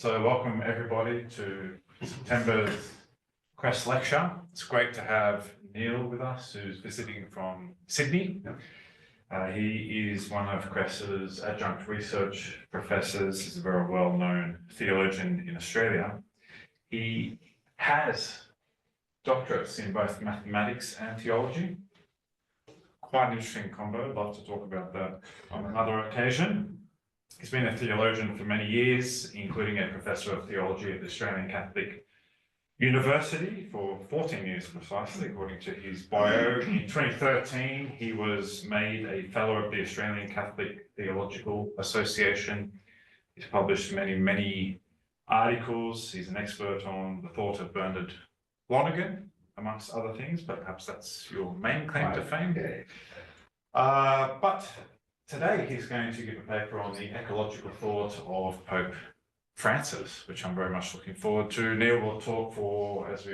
So welcome everybody to September's CRES lecture. It's great to have Neil with us, who's visiting from Sydney. He is one of CRES's adjunct research professors. He's a very well-known theologian in Australia. He has doctorates in both mathematics and theology. Quite an interesting combo. I'd love to talk about that on another occasion. He's been a theologian for many years, including a professor of theology at the Australian Catholic University for 14 years precisely, according to his bio. In 2013, he was made a Fellow of the Australian Catholic Theological Association. He's published many articles. He's an expert on the thought of Bernard Lonergan, amongst other things, but perhaps that's your main claim to fame. But today he's going to give a paper on the ecological thought of Pope Francis, which I'm very much looking forward to. Neil will talk for, as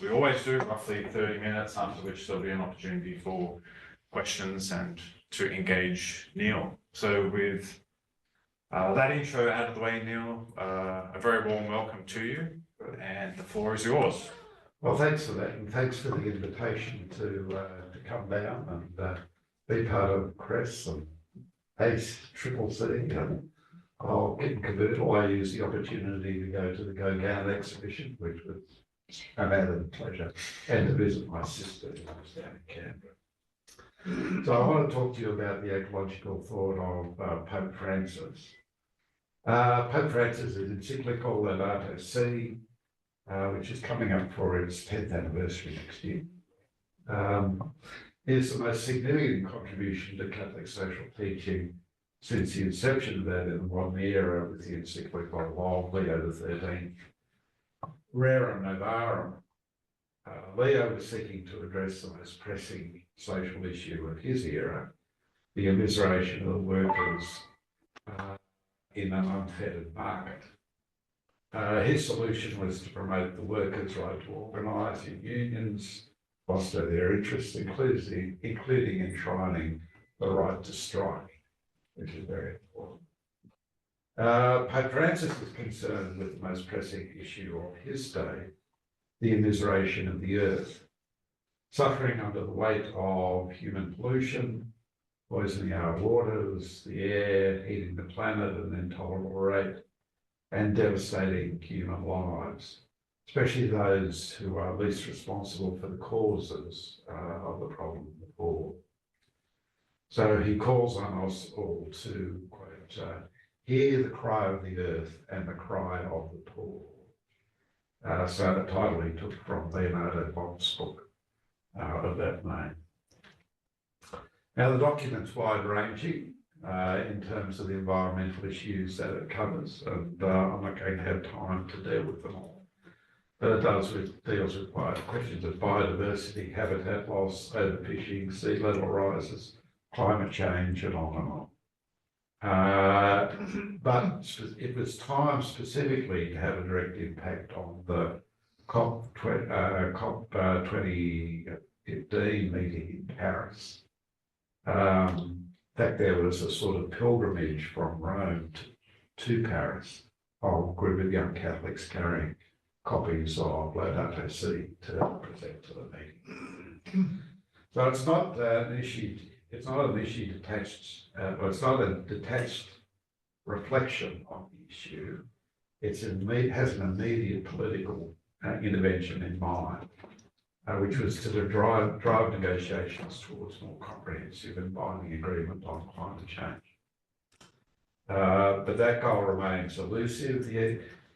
we always do, roughly 30 minutes, after which there'll be an opportunity for questions and to engage Neil. So with that intro out of the way, Neil, a very warm welcome to you, and the floor is yours. Well, thanks for that, and thanks for the invitation to come down and be part of CRES and ACCC. I'll get convertible. I use the opportunity to go to the Go Gown exhibition, which was an added pleasure, and to visit my sister who was down in Canberra. So I want to talk to you about the ecological thought of Pope Francis. Pope Francis is encyclical Laudato Si, which is coming up for its 10th anniversary next year. Is the most significant contribution to Catholic social teaching since the inception of that in the modern era, with the encyclical of Leo XIII, Rerum Novarum. Leo was seeking to address the most pressing social issue of his era, the immiseration of the workers in an unfettered market. His solution was to promote the workers' right to organise in unions, foster their interests, including enshrining the right to strike, which is very important. Pope Francis is concerned with the most pressing issue of his day, the immiseration of the earth, suffering under the weight of human pollution, poisoning our waters, the air, heating the planet at an intolerable rate, and devastating human lives, especially those who are least responsible for the causes of the problem before. So he calls on us all to, quote, hear the cry of the earth and the cry of the poor. So the title he took from Leonardo Bock's book of that name. Now the document's wide-ranging in terms of the environmental issues that it covers, and I'm not going to have time to deal with them all. But it deals with questions of biodiversity, habitat loss, overfishing, sea level rises, climate change, and on. But it was timed specifically to have a direct impact on the COP 2015 meeting in Paris. In fact, there was a sort of pilgrimage from Rome to Paris of a group of young Catholics carrying copies of Laudato Si to present to the meeting. So it's not an issue. It's not an issue detached. It's not a detached reflection on the issue. It has an immediate political intervention in mind, which was to drive negotiations towards more comprehensive and binding agreement on climate change. But that goal remains elusive.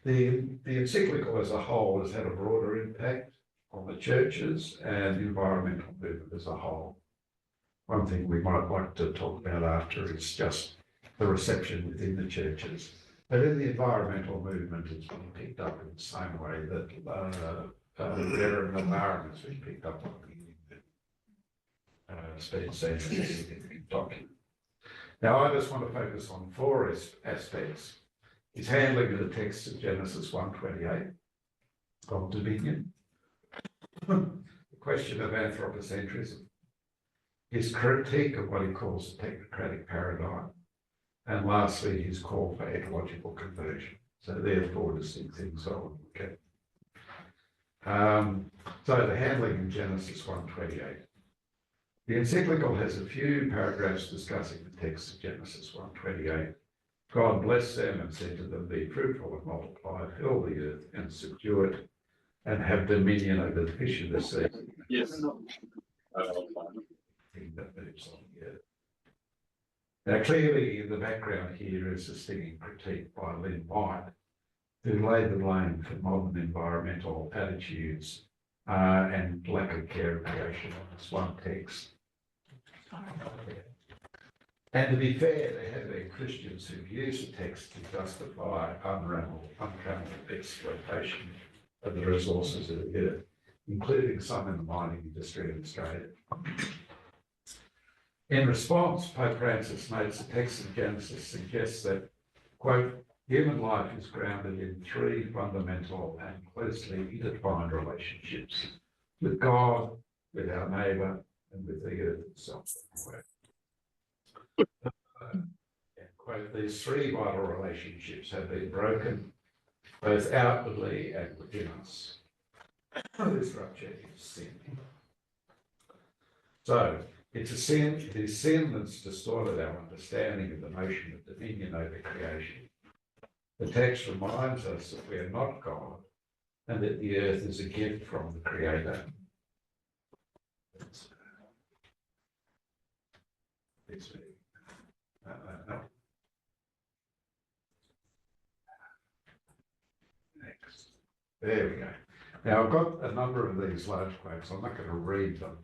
The encyclical as a whole has had a broader impact on the churches and the environmental movement as a whole. One thing we might like to talk about after is just the reception within the churches. But in the environmental movement, it's been picked up in the same way that Rerum Novarum has been picked up on the significant document. Now, I just want to focus on four aspects. His handling of the text of Genesis 1:28 of dominion, the question of anthropocentrism, his critique of what he calls the technocratic paradigm, and lastly, his call for ecological conversion. So they're four distinct things I would look at. So the handling in Genesis 1:28. The encyclical has a few paragraphs discussing the text of Genesis 1:28. God blessed them and said to them, be fruitful and multiply, fill the earth and subdue it, and have dominion over the fish of the sea. Yes. Thing that moves on the earth. Now, clearly, in the background here is a stinging critique by Lynn White, who laid the blame for modern environmental attitudes and lack of care and creation on this one text. And to be fair, there have been Christians who've used the text to justify untrammeled exploitation of the resources of the earth, including some in the mining industry in Australia. In response, Pope Francis notes the text of Genesis suggests that, quote, human life is grounded in three fundamental and closely intertwined relationships: with God, with our neighbour, and with the earth itself. Quote, these three vital relationships have been broken both outwardly and within us. This rupture is sin. So, it is sin that's distorted our understanding of the notion of dominion over creation. The text reminds us that we are not God and that the earth is a gift from the Creator. Next. There we go. Now, I've got a number of these large quotes. I'm not going to read them.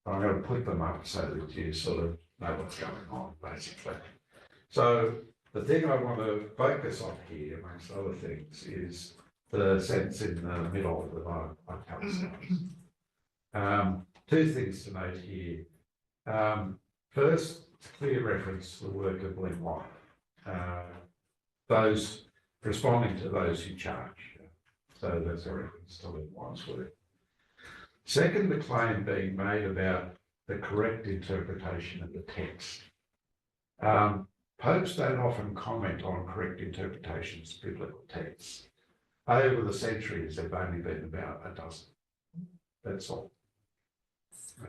I'm going to put them up so that you sort of know what's going on, basically. So the thing I want to focus on here, amongst other things, is the sentence in the middle that I've capitalised. Two things to note here. First, clear reference to the work of Lynn White. Those responding to those who charge. So that's a reference to Lynn White's work. Second, the claim being made about the correct interpretation of the text. Popes don't often comment on correct interpretations of biblical texts. Over the centuries, there have only been about a dozen. That's all.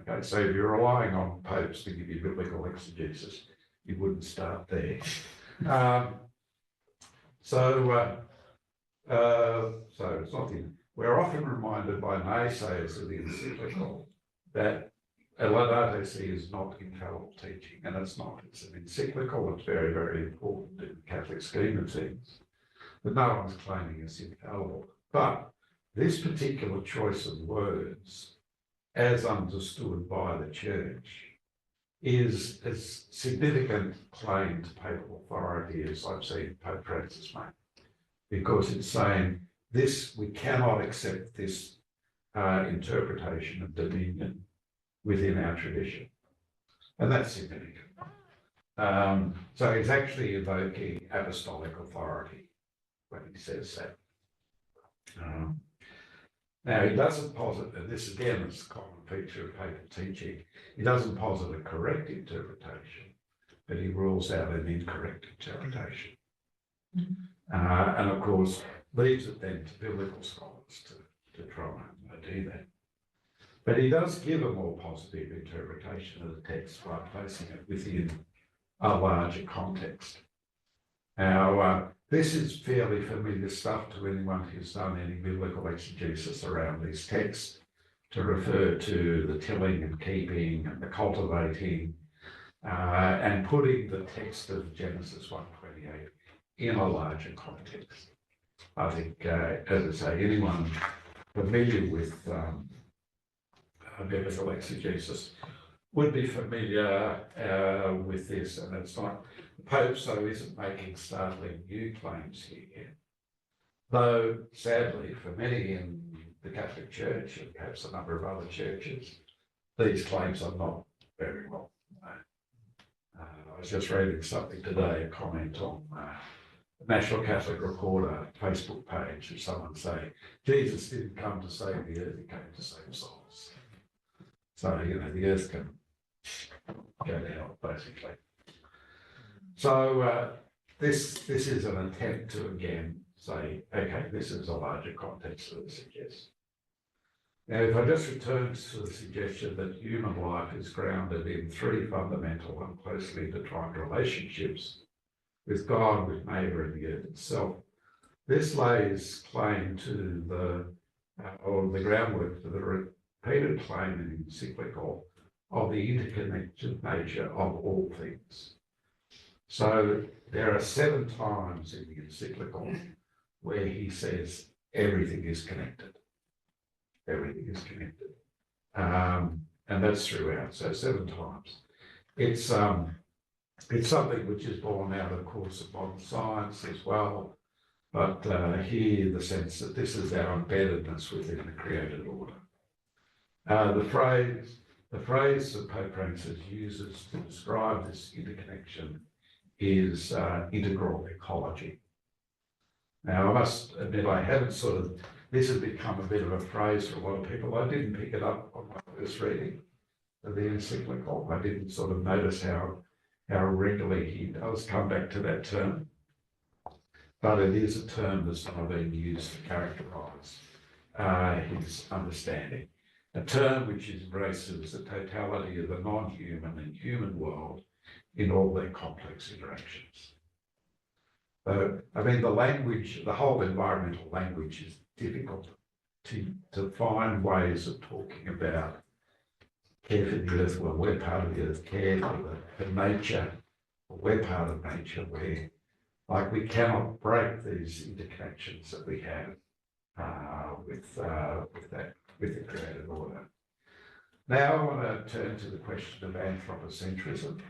Okay, so if you're relying on popes to give you biblical exegesis, you wouldn't start there. So it's not the. We're often reminded by naysayers of the encyclical that Laudato Si is not infallible teaching, and it's not. It's an encyclical. It's very, very important in the Catholic scheme of things, but no one's claiming it's infallible. But this particular choice of words, as understood by the Church, is a significant claim to papal authority, as I've seen Pope Francis make, because it's saying this, we cannot accept this interpretation of dominion within our tradition. And that's significant. So he's actually invoking apostolic authority when he says that. Now, he doesn't posit, and this again is a common feature of papal teaching, he doesn't posit a correct interpretation, but he rules out an incorrect interpretation. And of course, leaves it then to biblical scholars to try and do that. But he does give a more positive interpretation of the text by placing it within a larger context. Now, this is fairly familiar stuff to anyone who's done any biblical exegesis around these texts, to refer to the tilling and keeping and the cultivating and putting the text of Genesis 1:28 in a larger context. I think, as I say, anyone familiar with biblical exegesis would be familiar with this, and it's not, the Pope so isn't making startling new claims here, though sadly for many in the Catholic Church and perhaps a number of other churches, these claims are not very well known. I was just reading something today, a comment on the National Catholic Reporter Facebook page of someone saying, Jesus didn't come to save the earth, he came to save souls. So, you know, the earth can go to hell, basically. So this is an attempt to, again, say, okay, this is a larger context that it suggests. Now, if I just return to the suggestion that human life is grounded in three fundamental and closely intertwined relationships with God, with neighbour, and the earth itself, this lays claim to or the groundwork for the repeated claim in Encyclical of the interconnected nature of all things. So there are 7 times in the Encyclical where he says everything is connected. Everything is connected. And that's throughout, so 7 times. It's something which is born out, of course, of modern science as well, but here the sense that this is our embeddedness within the created order. The phrase that Pope Francis uses to describe this interconnection is integral ecology. Now, I must admit, I haven't this has become a bit of a phrase for a lot of people. I didn't pick it up on my first reading of the Encyclical. I didn't sort of notice how regularly he does come back to that term. But it is a term that's not been used to characterise his understanding. A term which embraces the totality of the non-human and human world in all their complex interactions. I mean, the language, the whole environmental language is difficult to find ways of talking about care for the earth. Well, we're part of the earth. Care for nature. We're part of nature. We cannot break these interconnections that we have with the created order. Now I want to turn to the question of anthropocentrism.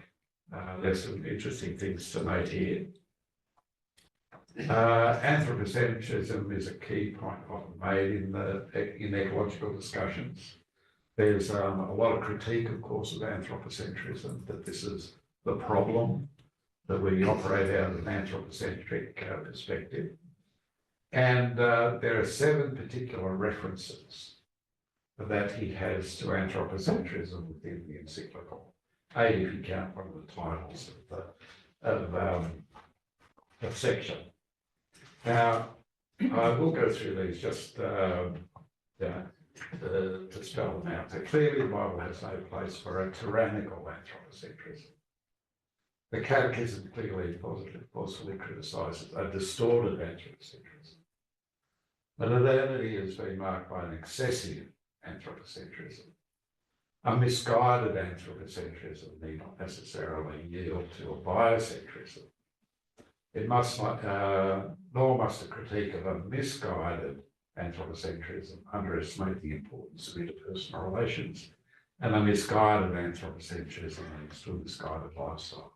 There's some interesting things to note here. Anthropocentrism is a key point often made in ecological discussions. There's a lot of critique, of course, of anthropocentrism, that this is the problem, that we operate out of an anthropocentric perspective. And there are 7 particular references that he has to anthropocentrism within the encyclical. 8 if you count one of the titles of the section. Now, I will go through these just to spell them out. So clearly the Bible has no place for a tyrannical anthropocentrism. The Catechism clearly forcefully criticises a distorted anthropocentrism. Modernity has been marked by an excessive anthropocentrism. A misguided anthropocentrism need not necessarily yield to a biocentrism. It must not, nor must a critique of a misguided anthropocentrism underestimate the importance of interpersonal relations, and a misguided anthropocentrism leads to a misguided lifestyle.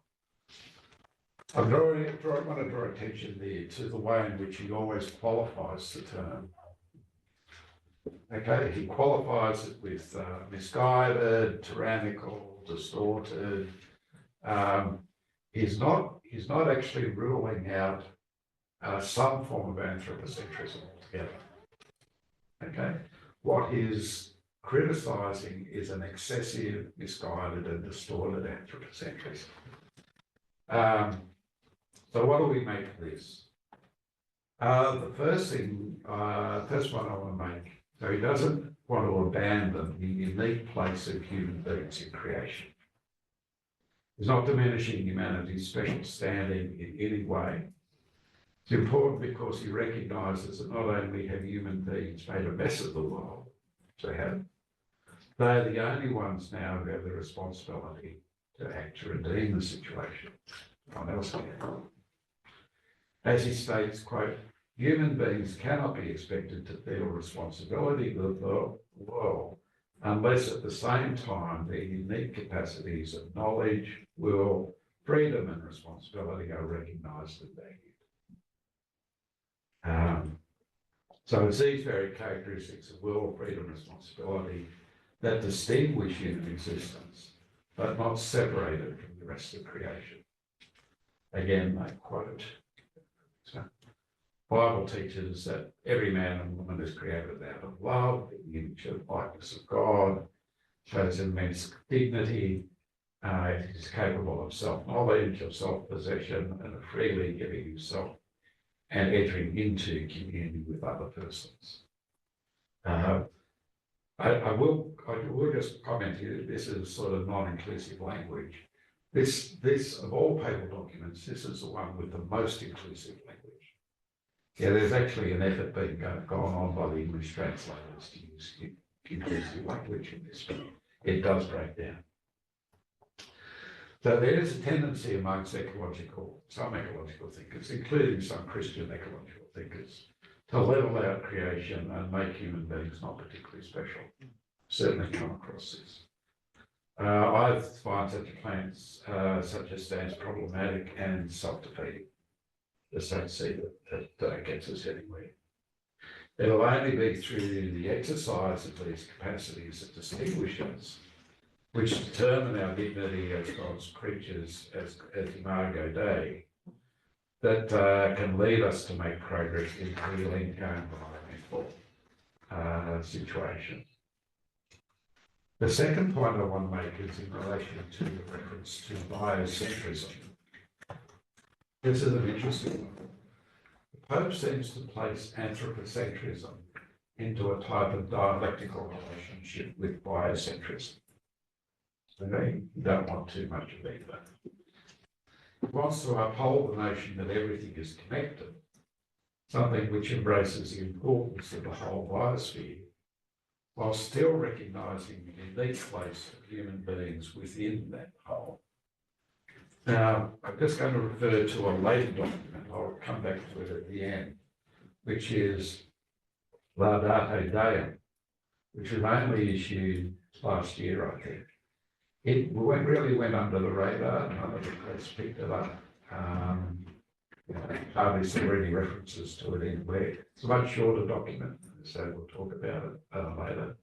I want to draw attention there to the way in which he always qualifies the term. Okay, he qualifies it with misguided, tyrannical, distorted. He's not actually ruling out some form of anthropocentrism altogether. Okay, what he's criticising is an excessive, misguided, and distorted anthropocentrism. So what do we make of this? The first one I want to make, so he doesn't want to abandon the unique place of human beings in creation. He's not diminishing humanity's special standing in any way. It's important because he recognises that not only have human beings made a mess of the world, they are the only ones now who have the responsibility to act to redeem the situation. No one else can. As he states, quote, human beings cannot be expected to feel responsibility for the world unless at the same time their unique capacities of knowledge, will, freedom and responsibility are recognised and valued. So it's these very characteristics of will, freedom, responsibility that distinguish human existence, but not separated from the rest of creation. Again, I quote, so, Bible teaches that every man and woman is created out of love, in the image and likeness of God, shows immense dignity, it is capable of self-knowledge, of self-possession, and of freely giving himself and entering into community with other persons. I will just comment here, this is sort of non-inclusive language. This of all paper documents, this is the one with the most inclusive language. Yeah, there's actually an effort being gone on by the English translators to use inclusive language in this, but it does break down. So there is a tendency amongst some ecological thinkers, including some Christian ecological thinkers, to level out creation and make human beings not particularly special. Certainly come across this. I find such a claim such a stance problematic and self-defeating. Just don't see that gets us anywhere. It'll only be through the exercise of these capacities that distinguish us, which determine our dignity as God's creatures, as Imago Dei, that can lead us to make progress in healing our environmental situation. The second point I want to make is in relation to the reference to biocentrism. This is an interesting one. The Pope seems to place anthropocentrism into a type of dialectical relationship with biocentrism. Okay? You don't want too much of either. He wants to uphold the notion that everything is connected, something which embraces the importance of the whole biosphere, while still recognising the unique place of human beings within that whole. Now, I'm just going to refer to a later document, I'll come back to it at the end, which is Laudate Deum, which was only issued last year, I think. It really went under the radar, none of the press picked it up. Hardly saw any references to it anywhere. It's a much shorter document, so we'll talk about it later.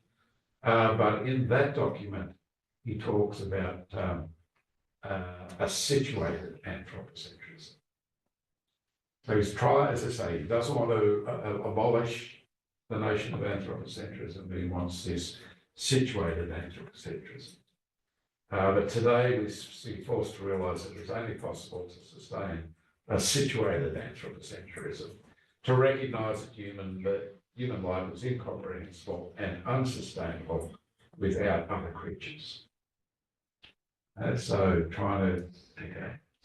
But in that document, he talks about a situated anthropocentrism. So he's trying, as I say, he doesn't want to abolish the notion of anthropocentrism, but he wants this situated anthropocentrism. But today we're forced to realise that it's only possible to sustain a situated anthropocentrism, to recognise that human life is incomprehensible and unsustainable without other creatures. So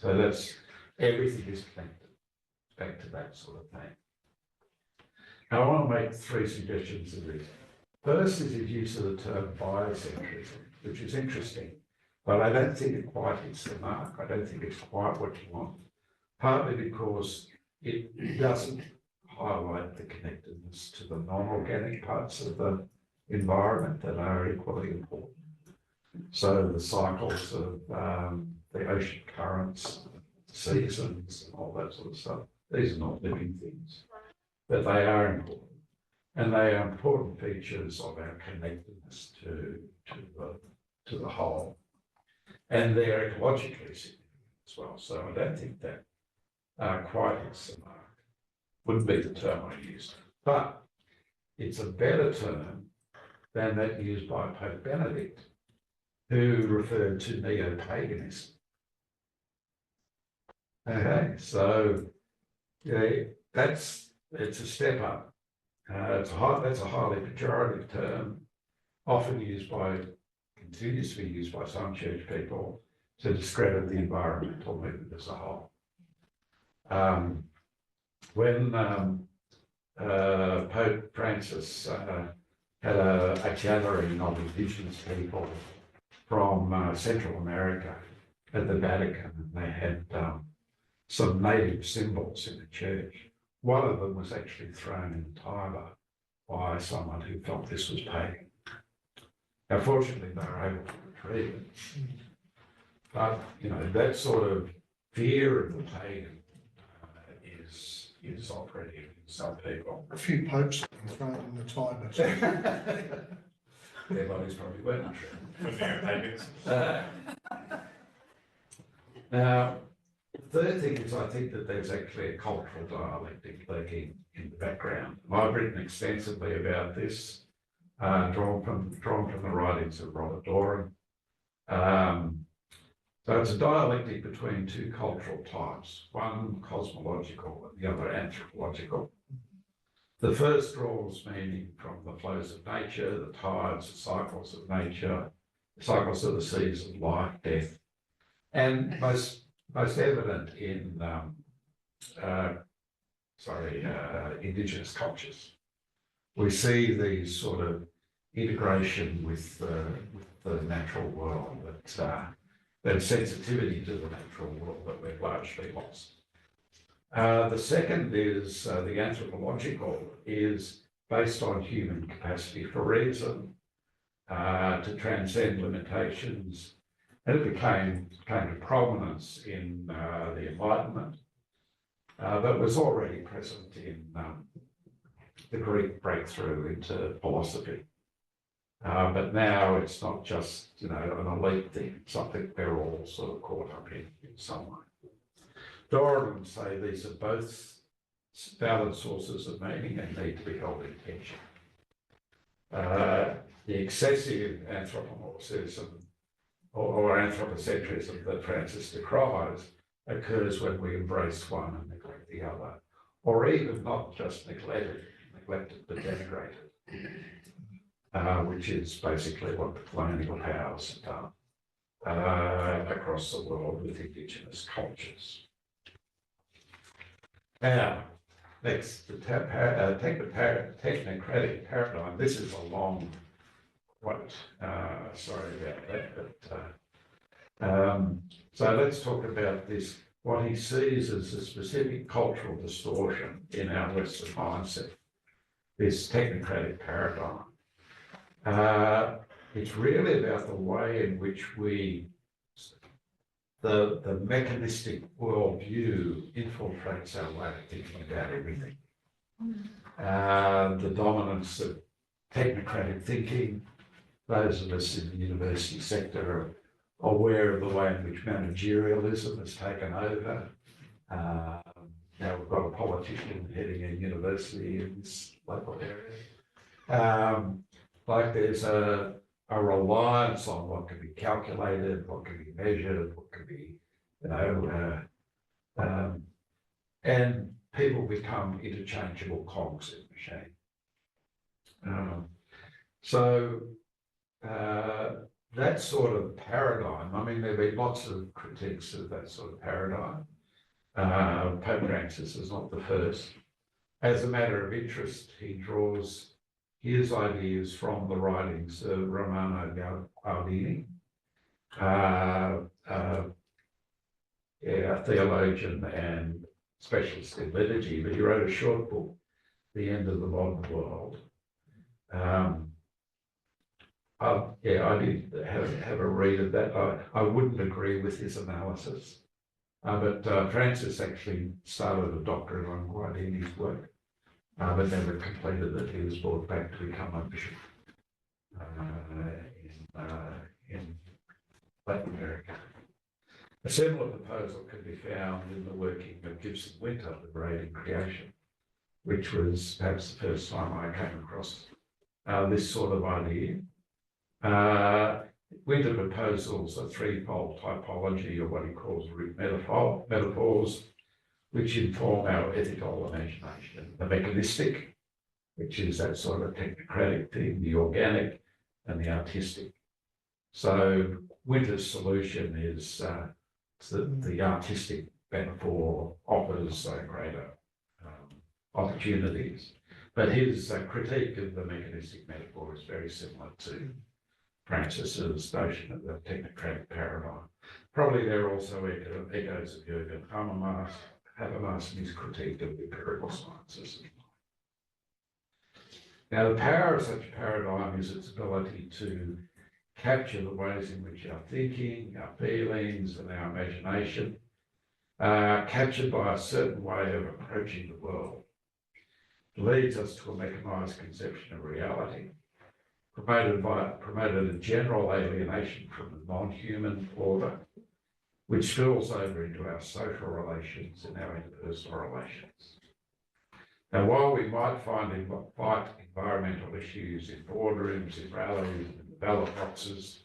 that's everything is connected, back to that sort of thing. Now I want to make three suggestions of this. First is his use of the term biocentrism, which is interesting, but I don't think it quite hits the mark. I don't think it's quite what you want, partly because it doesn't highlight the connectedness to the non-organic parts of the environment that are equally important. So the cycles of the ocean currents, seasons, and all that sort of stuff. These are not living things, but they are important. And they are important features of our connectedness to the whole. And they're ecologically significant as well. So I don't think that quite hits the mark. Wouldn't be the term I used. But it's a better term than that used by Pope Benedict, who referred to neo-paganism. Okay, so it's a step up. That's a highly pejorative term, continues to be used by some church people to discredit the environmental movement as a whole. When Pope Francis had a gathering of indigenous people from Central America at the Vatican, and they had some native symbols in the church. One of them was actually thrown in the Tiber by someone who felt this was pagan. Now, fortunately, they were able to retrieve it. But, that sort of fear of the pagan is operative in some people. A few popes have been thrown in the Tiber. Their bodies probably weren't true. Now, the third thing is I think that there's actually a cultural dialectic lurking in the background. I've written extensively about this, drawn from the writings of Robert Doran. So it's a dialectic between two cultural types, one cosmological and the other anthropological. The first draws meaning from the flows of nature, the tides, the cycles of nature, the cycles of the seasons, life, death, and most evident in indigenous cultures. We see these sort of integration with the natural world, that sensitivity to the natural world that we've largely lost. The second is the anthropological, is based on human capacity for reason, to transcend limitations, and it came to prominence in the Enlightenment, but was already present in the Greek breakthrough into philosophy. But now it's not just, an elite thing, something we're all sort of caught up in some way. Doran would say these are both valid sources of meaning and need to be held in tension. The excessive anthropomorphism or anthropocentrism that Francis decries occurs when we embrace one and neglect the other, or even not just neglected but denigrated, which is basically what the colonial powers have done across the world with indigenous cultures. Now, next, the technocratic paradigm. This is a long quote. Sorry about that, but so let's talk about this. What he sees as a specific cultural distortion in our Western mindset, this technocratic paradigm. It's really about the way in which the mechanistic worldview infiltrates our way of thinking about everything. The dominance of technocratic thinking. Those of us in the university sector are aware of the way in which managerialism has taken over. Now we've got a politician heading a university in this local area. Like there's a reliance on what can be calculated, what can be measured, what can be, and people become interchangeable cogs in the machine. That sort of paradigm, I mean, there have been lots of critiques of that sort of paradigm. Pope Francis is not the first. As a matter of interest, he draws his ideas from the writings of Romano Guardini, a theologian and specialist in liturgy, but he wrote a short book, The End of the Modern World. I did have a read of that. I wouldn't agree with his analysis, but Francis actually started a doctorate on Guardini's work, but never completed it. He was brought back to become a bishop in Latin America. A similar proposal can be found in the working of Gibson Winter, Liberating Creation, which was perhaps the first time I came across this sort of idea. Winter proposals a threefold typology, or what he calls root metaphors, which inform our ethical imagination. The mechanistic, which is that sort of technocratic thing, the organic, and the artistic. So Winter's solution is the artistic metaphor offers greater opportunities. But his critique of the mechanistic metaphor is very similar to Francis's notion of the technocratic paradigm. Probably there are also echoes of Jürgen Habermas and his critique of the empirical sciences. Now, the power of such a paradigm is its ability to capture the ways in which our thinking, our feelings, and our imagination are captured by a certain way of approaching the world. It leads us to a mechanised conception of reality, promoted a general alienation from the non-human order, which spills over into our social relations and our interpersonal relations. Now, while we might fight environmental issues in boardrooms, in rallies, in ballot boxes,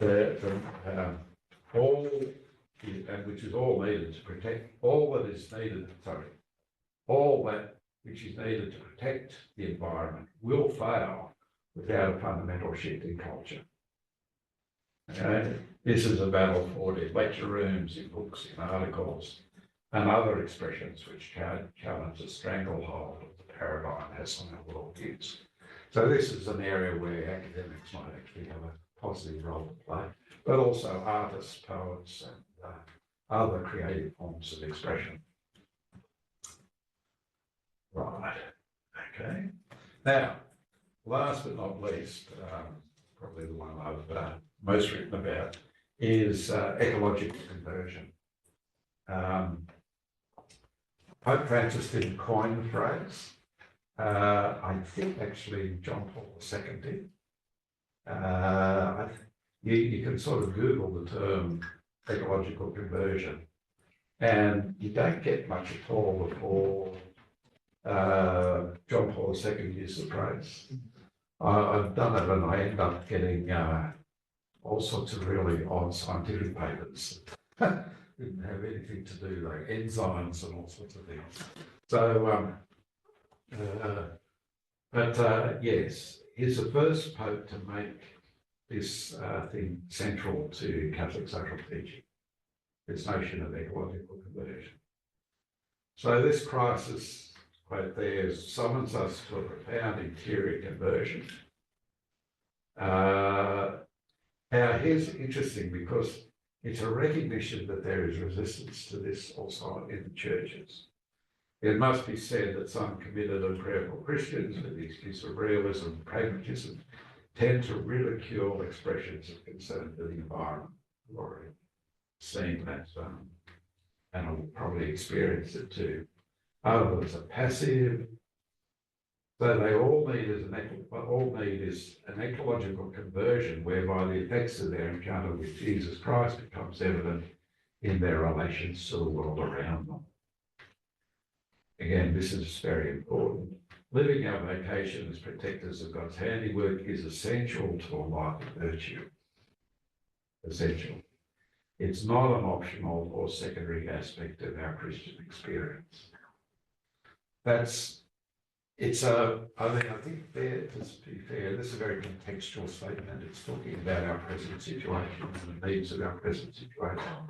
the all, and which is all needed to protect, all that is needed, all that which is needed to protect the environment will fail without a fundamental shift in culture. This is a battle fought in lecture rooms, in books, in articles, and other expressions which challenge the stranglehold of the paradigm has on our worldviews. So this is an area where academics might actually have a positive role to play, but also artists, poets, and other creative forms of expression. Right, okay. Now, last but not least, probably the one I've most written about is ecological conversion. Pope Francis didn't coin the phrase. I think actually John Paul II did. You can sort of Google the term ecological conversion, and you don't get much at all before John Paul II used the phrase. I've done it and I end up getting all sorts of really odd scientific papers. Didn't have anything to do, like enzymes and all sorts of things. So, yes, he's the first pope to make this thing central to Catholic social teaching, this notion of ecological conversion. So this crisis, quote there, summons us to a profound interior conversion. Now, here's interesting because it's a recognition that there is resistance to this also in the churches. It must be said that some committed and prayerful Christians, with the excuse of realism and pragmatism, tend to ridicule expressions of concern for the environment. We've already seen that, and I'll probably experience it too. Others are passive. So they all need is an ecological conversion whereby the effects of their encounter with Jesus Christ becomes evident in their relations to the world around them. Again, this is very important. Living our vocation as protectors of God's handiwork is essential to a life of virtue. Essential. It's not an optional or secondary aspect of our Christian experience. I think there, to be fair, this is a very contextual statement. It's talking about our present situation and the needs of our present situation.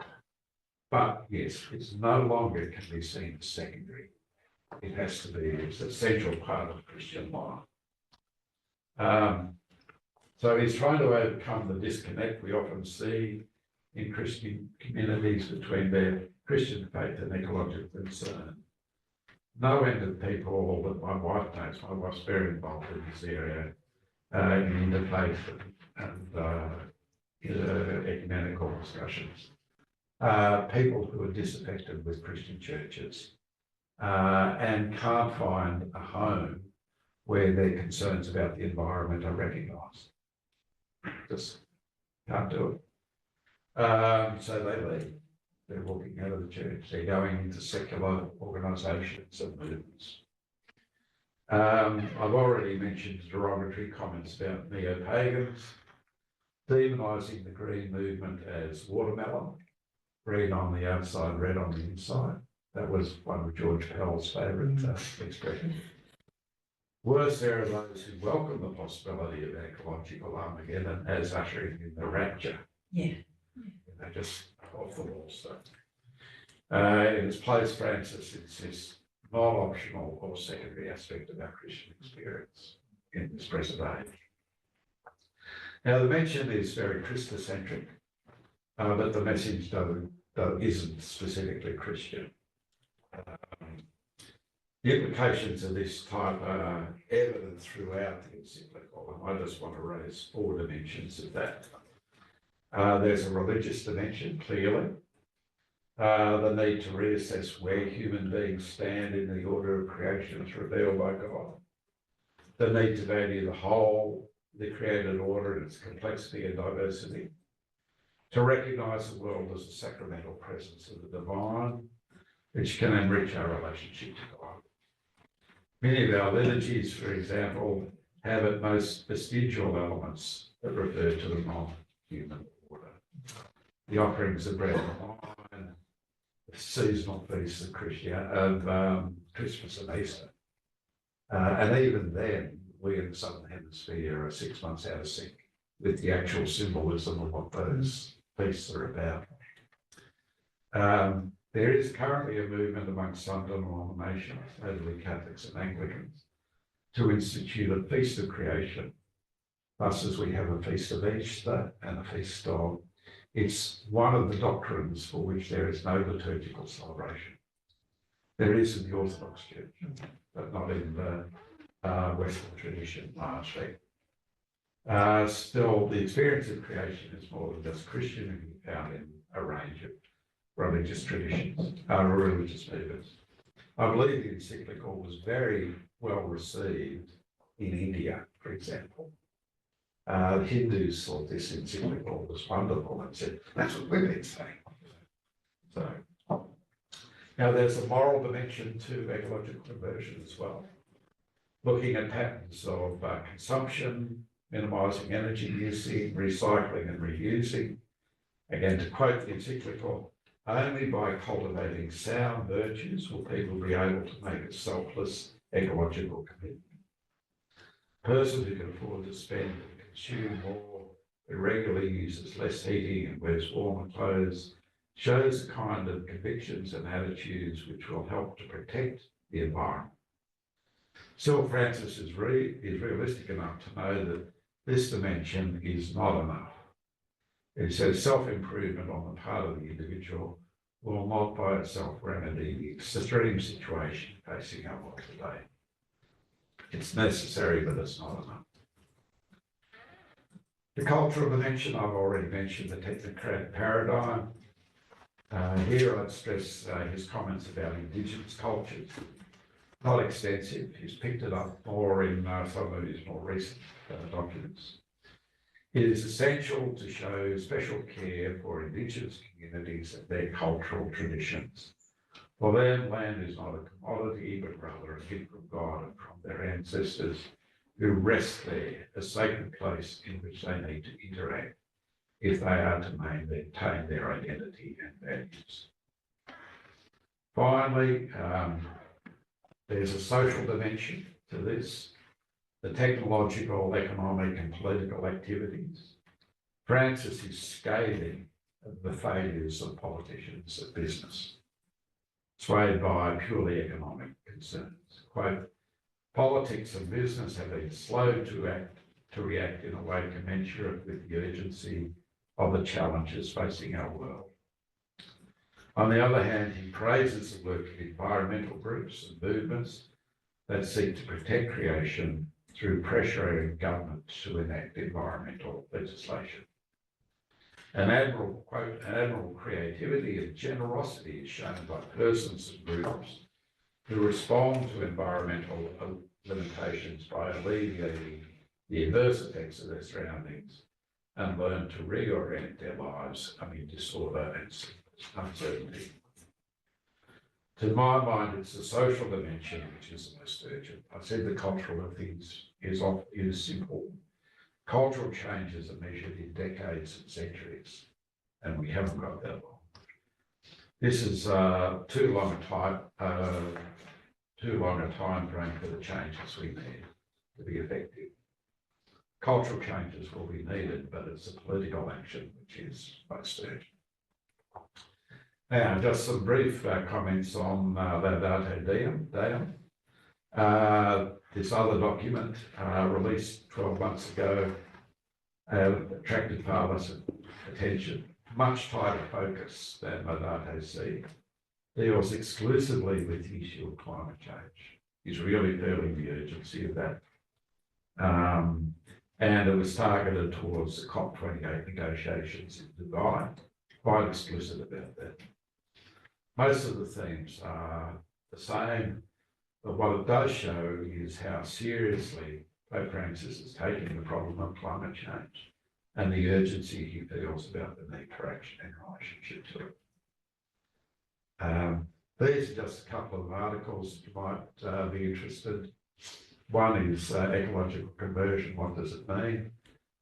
But yes, it's no longer can be seen as secondary. It has to be, it's an essential part of Christian life. So he's trying to overcome the disconnect we often see in Christian communities between their Christian faith and ecological concern. No end of people that my wife knows, my wife's very involved in this area, in interfaith and ecumenical discussions. People who are disaffected with Christian churches and can't find a home where their concerns about the environment are recognised. Just can't do it. So they leave. They're walking out of the church. They're going into secular organisations and movements. I've already mentioned derogatory comments about neo-pagans, demonising the green movement as watermelon, green on the outside, red on the inside. That was one of George Pell's favourite expressions. Worse, there are those who welcome the possibility of ecological Armageddon as ushering in the rapture. Yeah. They're just off the wall stuff. In its place, Francis insists not optional or secondary aspect of our Christian experience in this present age. Now, the mention is very Christocentric, but the message isn't specifically Christian. The implications of this type are evident throughout the encyclical, and I just want to raise 4 dimensions of that. There's a religious dimension, clearly. The need to reassess where human beings stand in the order of creation as revealed by God. The need to value the whole, the created order and its complexity and diversity. To recognise the world as a sacramental presence of the divine, which can enrich our relationship to God. Many of our liturgies, for example, have at most vestigial elements that refer to the non-human order. the offerings of bread and wine, the seasonal feasts of Christmas and Easter. And even then, we in the Southern Hemisphere are 6 months out of sync with the actual symbolism of what those feasts are about. There is currently a movement amongst some denominations, notably Catholics and Anglicans, to institute a feast of creation. Thus, as we have a feast of Easter and a feast of, it's one of the doctrines for which there is no liturgical celebration. There is in the Orthodox Church, but not in the Western tradition largely. Still, the experience of creation is more than just Christian and can be found in a range of religious traditions, religious movements. I believe the encyclical was very well received in India, for example. The Hindus thought this encyclical was wonderful and said, that's what we've been saying. So, now there's a moral dimension to ecological conversion as well, looking at patterns of consumption, minimising energy usage, recycling and reusing. Again, to quote the encyclical, only by cultivating sound virtues will people be able to make a selfless ecological commitment. A person who can afford to spend and consume more, who regularly uses less heating and wears warmer clothes, shows the kind of convictions and attitudes which will help to protect the environment. Still, Francis is realistic enough to know that this dimension is not enough. It says self-improvement on the part of the individual will not by itself remedy the extreme situation facing our world today. It's necessary, but it's not enough. The cultural dimension, I've already mentioned the technocratic paradigm. Here I'd stress his comments about Indigenous cultures. Not extensive, he's picked it up more in some of his more recent documents. It is essential to show special care for Indigenous communities and their cultural traditions. For them, land is not a commodity, but rather a gift from God and from their ancestors who rest there, a sacred place in which they need to interact if they are to maintain their identity and values. Finally, there's a social dimension to this. The technological, economic and political activities. Francis is scathing of the failures of politicians of business, swayed by purely economic concerns. Quote, politics and business have been slow to react in a way commensurate with the urgency of the challenges facing our world. On the other hand, he praises the work of environmental groups and movements that seek to protect creation through pressuring government to enact environmental legislation. An admirable creativity and generosity is shown by persons and groups who respond to environmental limitations by alleviating the adverse effects of their surroundings and learn to reorient their lives amid disorder and uncertainty. To my mind, it's the social dimension which is the most urgent. I said the cultural of things is simple. Cultural changes are measured in decades and centuries, and we haven't got that long. This is too long a time frame for the changes we need to be effective. Cultural changes will be needed, but it's the political action which is most urgent. Now, just some brief comments on Laudato Deum. This other document, released 12 months ago, attracted far less attention, much tighter focus than Laudato Si. Deals exclusively with the issue of climate change. He's really feeling the urgency of that. And it was targeted towards the COP28 negotiations in Dubai, quite explicit about that. Most of the themes are the same, but what it does show is how seriously Pope Francis is taking the problem of climate change and the urgency he feels about the need for action in relationship to it. These are just a couple of articles you might be interested. One is ecological conversion, what does it mean?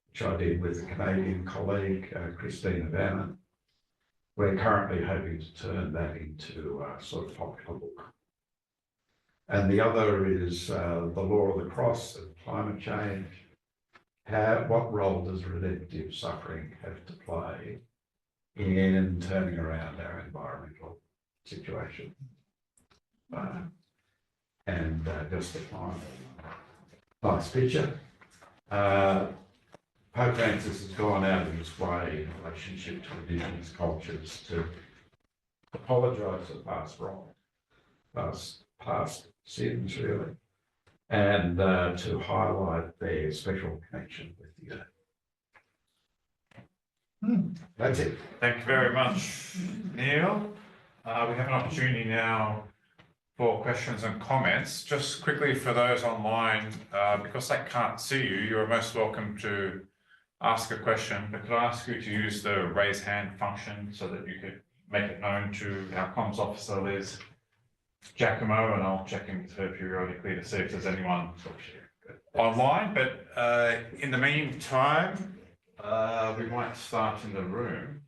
Which I did with a Canadian colleague, Christina Vanna. we're currently hoping to turn that into a sort of popular book. And the other is the law of the cross and climate change. What role does redemptive suffering have to play in turning around our environmental situation? And just a final nice picture. Pope Francis has gone out of his way in relationship to Indigenous cultures to apologise for past wrong, past sins really, and to highlight their special connection with the earth. That's it. Thank you very much, Neil. We have an opportunity now for questions and comments. Just quickly for those online, because I can't see you, you're most welcome to ask a question, but could I ask you to use the raise hand function so that you could make it known to our comms officer, Liz Giacomo, and I'll check in with her periodically to see if there's anyone online. But in the meantime, we might start in the room.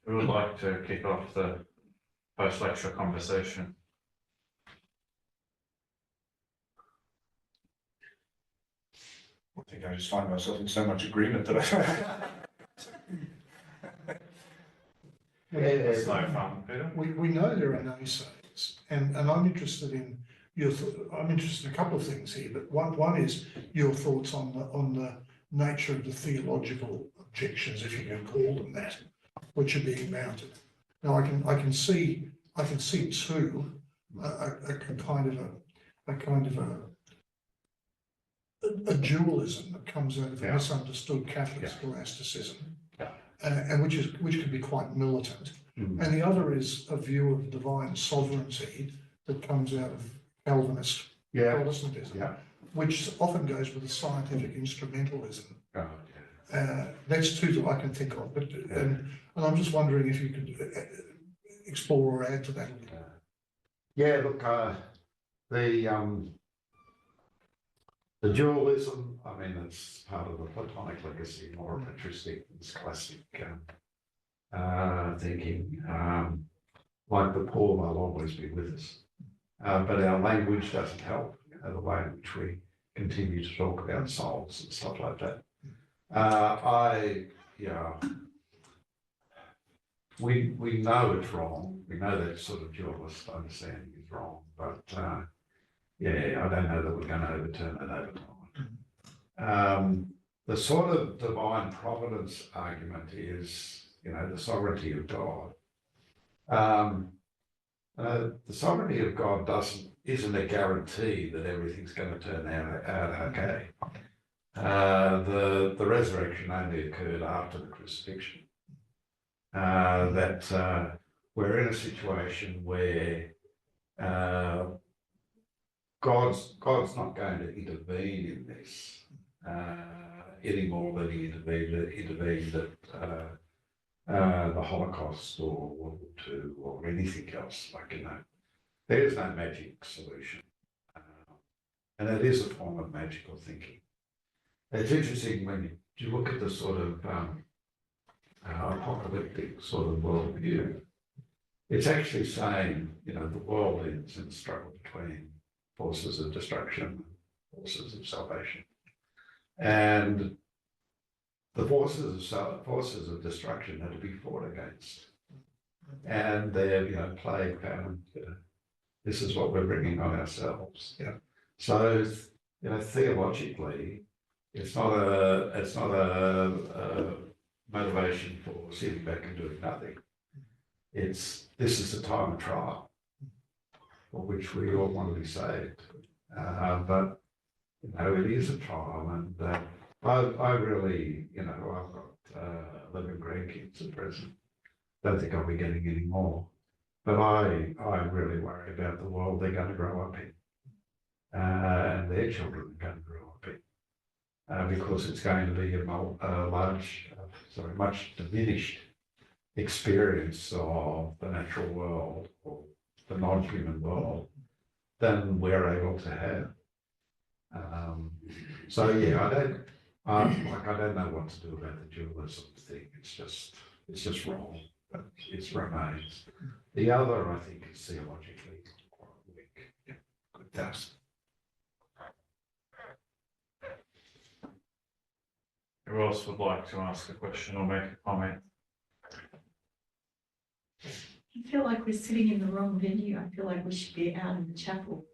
Who would like to kick off the post-lecture conversation? I think I just find myself in so much agreement that I. It's no fun, Peter. We know there are naysayers, and I'm interested in I'm interested in a couple of things here, but one is your thoughts on the nature of the theological objections, if you can call them that, which are being mounted. Now I can see two, a kind of a dualism that comes out of misunderstood Catholic scholasticism, and which can be quite militant. And the other is a view of divine sovereignty that comes out of Calvinist Protestantism, which often goes with a scientific instrumentalism. That's two that I can think of, but and I'm just wondering if you could explore or add to that a little. Yeah, look, the dualism, I mean, it's part of the Platonic legacy, more patristic and scholastic thinking. Like the poor, they'll always be with us. But our language doesn't help, the way in which we continue to talk about souls and stuff like that. We know it's wrong. We know that sort of dualist understanding is wrong, but I don't know that we're going to overturn it over time. The sort of divine providence argument is, the sovereignty of God. The sovereignty of God isn't a guarantee that everything's going to turn out okay. The resurrection only occurred after the crucifixion. That we're in a situation where God's not going to intervene in this any more than he intervened at the Holocaust or World War II or anything else. There's no magic solution, and it is a form of magical thinking. It's interesting when you look at the sort of apocalyptic sort of worldview. It's actually saying, the world ends in a struggle between forces of destruction, forces of salvation, and the forces of destruction are to be fought against, and they're plague, famine. This is what we're bringing on ourselves. So theologically, it's not a motivation for sitting back and doing nothing. This is a time of trial for which we all want to be saved. But it is a trial, and I really, I've got 11 grandkids at present. Don't think I'll be getting any more, but I really worry about the world they're going to grow up in, and their children are going to grow up in, because it's going to be a much diminished experience of the natural world or the non-human world than we're able to have. I don't know what to do about the dualism thing. It's just wrong. but it remains. The other, I think, is theologically quite weak. Yeah, good, thanks. Who else would like to ask a question or make a comment? I feel like we're sitting in the wrong venue. I feel like we should be out in the chapel.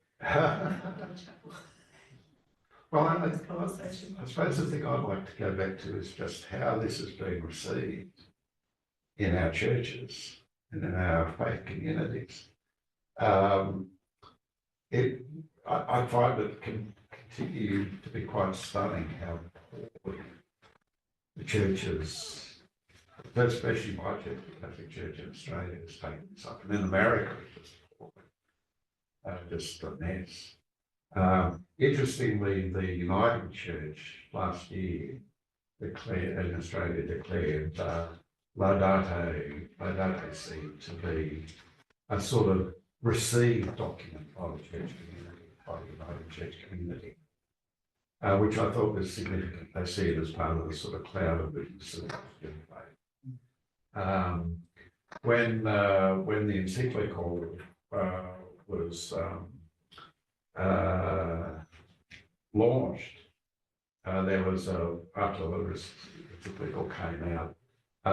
Well, This conversation. I suppose the thing I'd like to go back to is just how this is being received in our churches and in our faith communities. I find it can continue to be quite stunning how poorly the churches, especially my church, the Catholic Church in Australia, has taken this up, and in America, it's just a mess. Interestingly, the Uniting Church last year declared, in Australia, declared Laudate Si to be a sort of received document by the church community, by the Uniting Church community, which I thought was significant. They see it as part of the sort of cloud of witnesses of Christian faith. When the Ecological was launched, there was after the Ecological came out,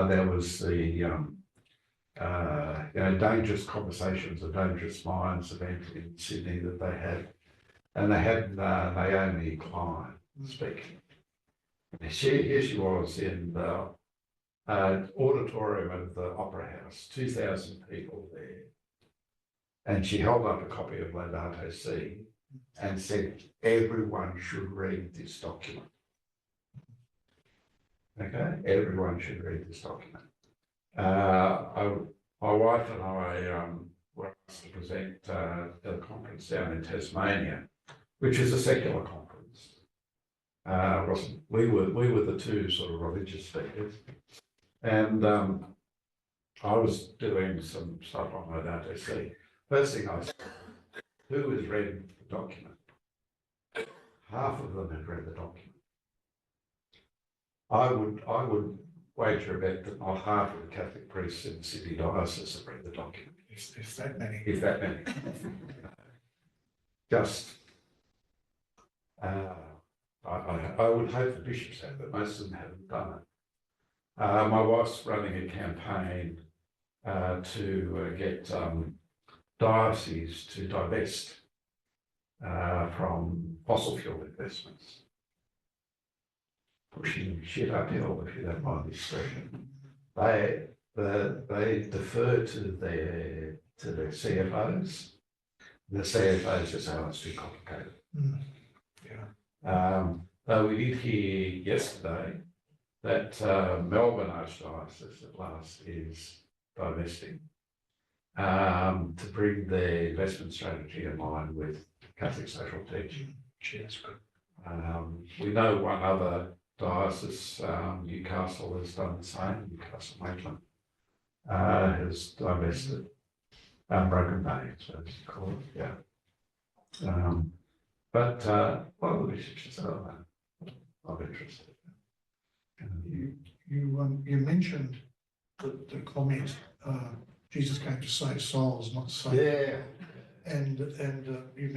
there was the Dangerous Conversations of Dangerous Minds event in Sydney that they had, and they had Naomi Klein speaking. Here she was in the auditorium of the Opera House, 2,000 people there, and she held up a copy of Laudate Si and said, everyone should read this document. Okay, everyone should read this document. My wife and I were asked to present at a conference down in Tasmania, which is a secular conference. We were the two sort of religious speakers, and I was doing some stuff on Laudate Si. First thing I said, who has read the document? Half of them had read the document. I would wager a bet that not half of the Catholic priests in the Sydney diocese have read the document. If that many. If that many. Just, I would hope the bishops have, but most of them haven't done it. My wife's running a campaign to get dioceses to divest from fossil fuel investments. Pushing shit uphill, if you don't mind the expression. They defer to their CFOs. The CFOs just say, oh, it's too complicated. Yeah. Though we did hear yesterday that Melbourne Archdiocese at last is divesting to bring their investment strategy in line with Catholic social teaching. Cheers, good. We know one other diocese, Newcastle, has done the same. Newcastle Maitland has divested. Broken Bay, so it's called, yeah. But one of the bishops said, oh, I'm interested. You mentioned the comment, Jesus came to save souls, not save. Yeah. And you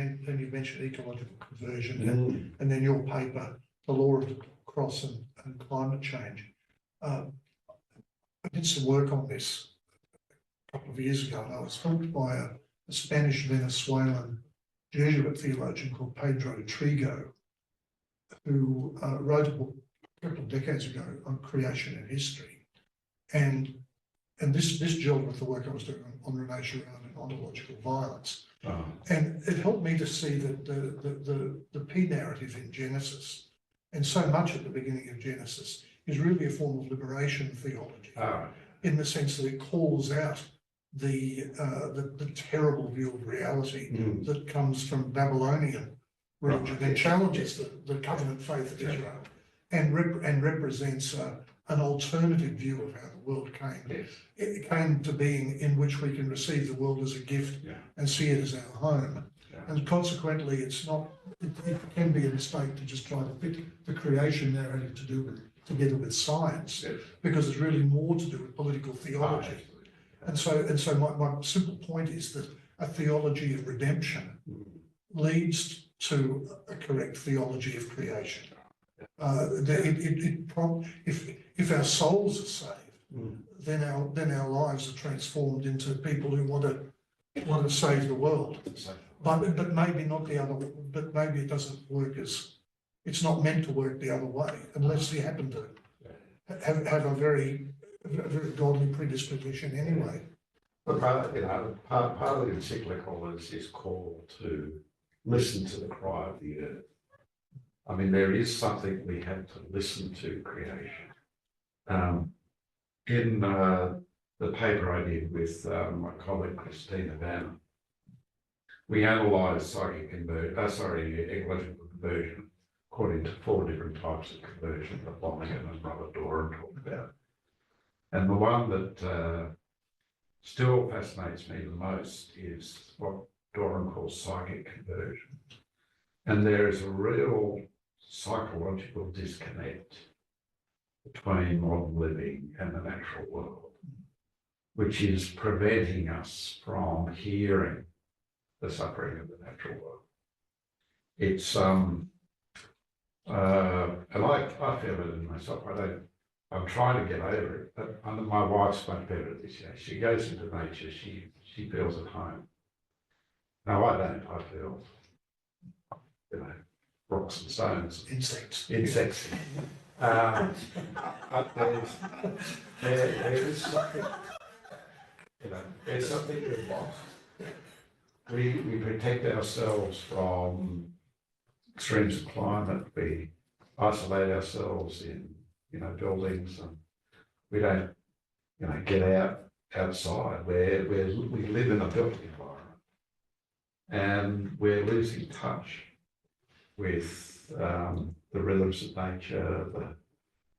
mentioned ecological conversion, and then your paper, The Law of the Cross and Climate Change. I did some work on this a couple of years ago, and I was helped by a Spanish Venezuelan Jesuit theologian called Pedro Trigo, who wrote a book a couple of decades ago on creation and history, and this gelled with the work I was doing on René Girard and ontological violence. Oh. And it helped me to see that the P narrative in Genesis, and so much at the beginning of Genesis, is really a form of liberation theology, in the sense that it calls out the terrible view of reality that comes from Babylonian religion and challenges the covenant faith of Israel, and represents an alternative view of how the world came. Yes. It came to being, in which we can receive the world as a gift and see it as our home. Yeah. And consequently, it can be a mistake to just try to fit the creation narrative together with science, because it's really more to do with political theology And so my simple point is that a theology of redemption leads to a correct theology of creation. If our souls are saved, then our lives are transformed into people who want to save the world. But maybe not the other. But maybe it doesn't work it's not meant to work the other way unless you happen to have a very godly predisposition anyway. But part of the encyclical is this call to listen to the cry of the earth. I mean, there is something we have to listen to creation. In the paper I did with my colleague Christina Banner, we analysed ecological conversion according to 4 different types of conversion that Lonergan and Robert Doran talked about. And the one that still fascinates me the most is what Doran calls psychic conversion. And there is a real psychological disconnect between modern living and the natural world, which is preventing us from hearing the suffering of the natural world. It's and I feel it in myself. I'm trying to get over it, but my wife's much better at this. She goes into nature. She feels at home. No, I don't. I feel, rocks and stones, insects. But there is something. There's something we've lost. We protect ourselves from extremes of climate. We isolate ourselves in buildings, and we don't get outside where we live in a built environment, and we're losing touch with the rhythms of nature,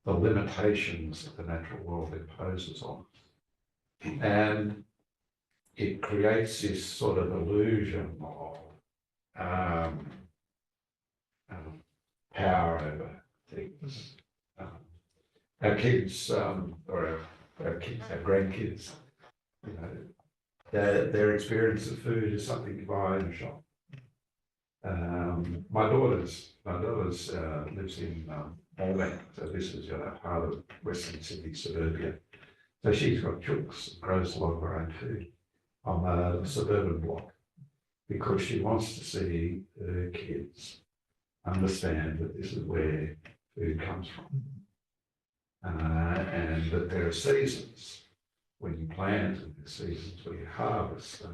the limitations that the natural world imposes on us. And it creates this sort of illusion of power over things. Our kids, or our grandkids, their experience of food is something you buy in a shop. My daughter's lives in Malbank, so this is part of Western Sydney suburbia. So she's got chooks and grows a lot of her own food on the suburban block because she wants to see her kids understand that this is where food comes from. And that there are seasons when you plant and there are seasons when you harvest.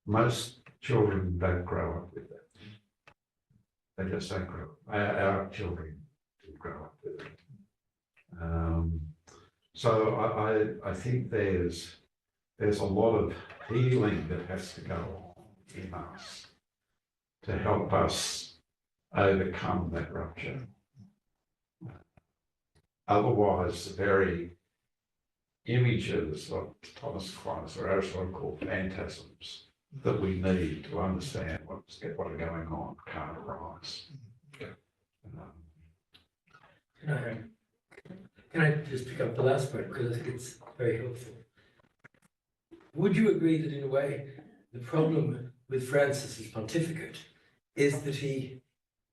Most children don't grow up with that. They just don't grow up. Our children do grow up with it. So I think there's a lot of healing that has to go on in us to help us overcome that rupture. Otherwise, the very images of Thomas Aquinas or Aristotle called phantasms that we need to understand what are going on can't arise. Can I just pick up the last point, because I think it's very helpful. Would you agree that in a way the problem with Francis's pontificate is that he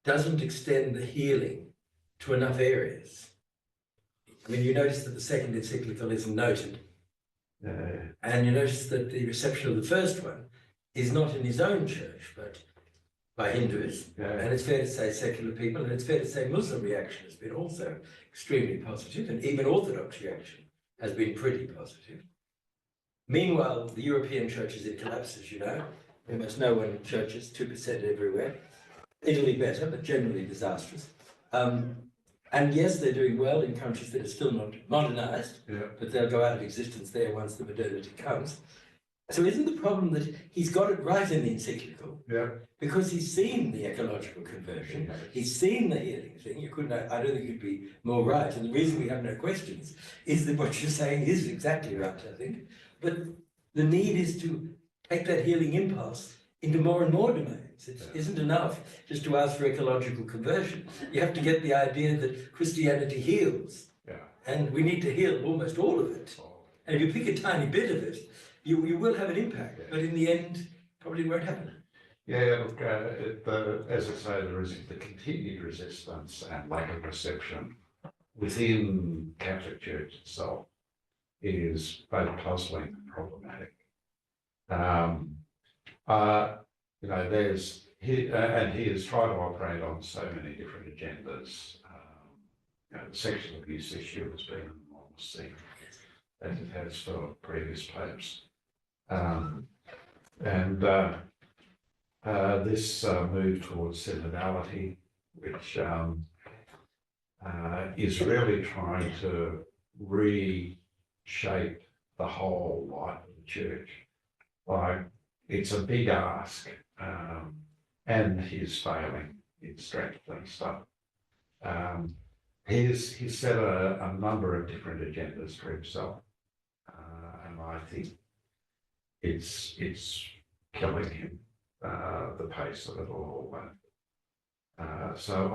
doesn't extend the healing to enough areas? I mean, you notice that the second encyclical isn't noted. And you notice that the reception of the first one is not in his own church, but by Hindus. And it's fair to say secular people, and it's fair to say Muslim reaction has been also extremely positive, and even Orthodox reaction has been pretty positive. Meanwhile, the European church is in collapse, as you know. Almost no one in churches, 2% everywhere. Italy better, but generally disastrous. And yes, they're doing well in countries that are still not modernized, but they'll go out of existence there once the modernity comes. So isn't the problem that he's got it right in the encyclical? Because he's seen the ecological conversion, he's seen the healing thing. I don't think you'd be more right. And the reason we have no questions is that what you're saying is exactly right, I think. But the need is to take that healing impulse into more and more domains. It isn't enough just to ask for ecological conversion. You have to get the idea that Christianity heals. and we need to heal almost all of it. And if you pick a tiny bit of it, you will have an impact, but in the end, probably won't happen. Yeah, look, as I say, there is the continued resistance and lack of perception within Catholic Church itself is both puzzling and problematic. You know, and he has tried to operate on so many different agendas. You know, the sexual abuse issue has been an enormous thing, as it has for previous popes. This move towards synodality, which is really trying to reshape the whole life of the church. Like, it's a big ask, and he's failing in strengthening stuff. He's set a number of different agendas for himself, and I think it's killing him, the pace of it all. So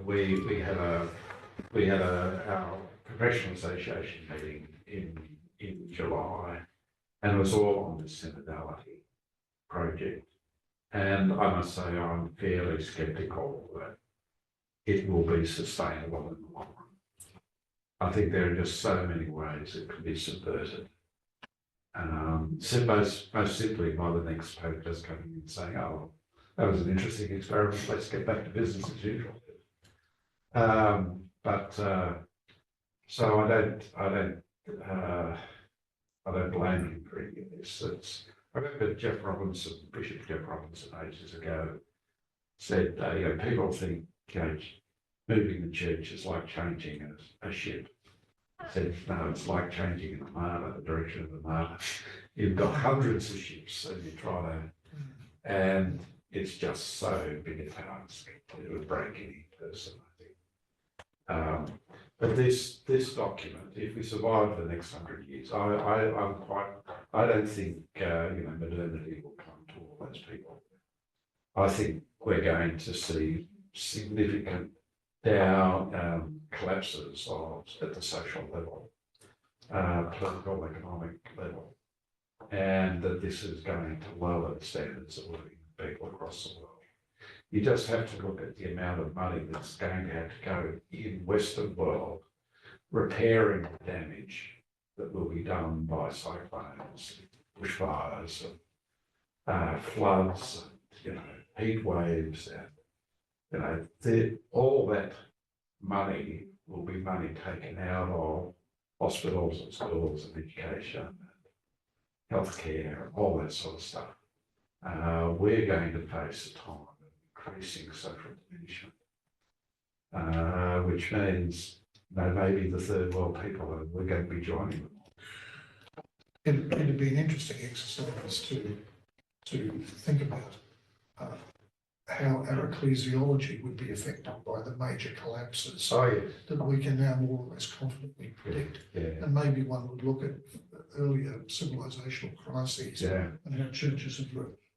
we had our professional association meeting in July, and it was all on this synodality project. And I must say, I'm fairly sceptical that it will be sustainable in the long run. I think there are just so many ways it could be subverted. Most simply by the next pope just coming in and saying, "Oh, that was an interesting experiment. Let's get back to business as usual." So I don't blame him for any of this. I remember Bishop Jeff Robinson ages ago said, you know, people think, you know, moving the church is like changing a ship. I said, no, it's like changing an armada, the direction of the armada. You've got hundreds of ships and you try to, and it's just so big a task. It would break any person, I think. But this document, if we survive the next 100 years, I don't think you know, modernity will come to all those people. I think we're going to see significant collapses at the social level, political, economic level, and that this is going to lower the standards of living of people across the world. You just have to look at the amount of money that's going to have to go in Western world repairing the damage that will be done by cyclones, bushfires, and floods, and, you know, heat waves, and you know, all that money will be money taken out of hospitals and schools and education and healthcare, all that sort of stuff. We're going to face a time of increasing social diminishment, which means, you know, maybe the third world people, we're going to be joining them. It'd be an interesting exercise to think about how our ecclesiology would be affected by the major collapses that we can now more or less confidently predict. Yeah. And maybe one would look at earlier civilizational crises and how churches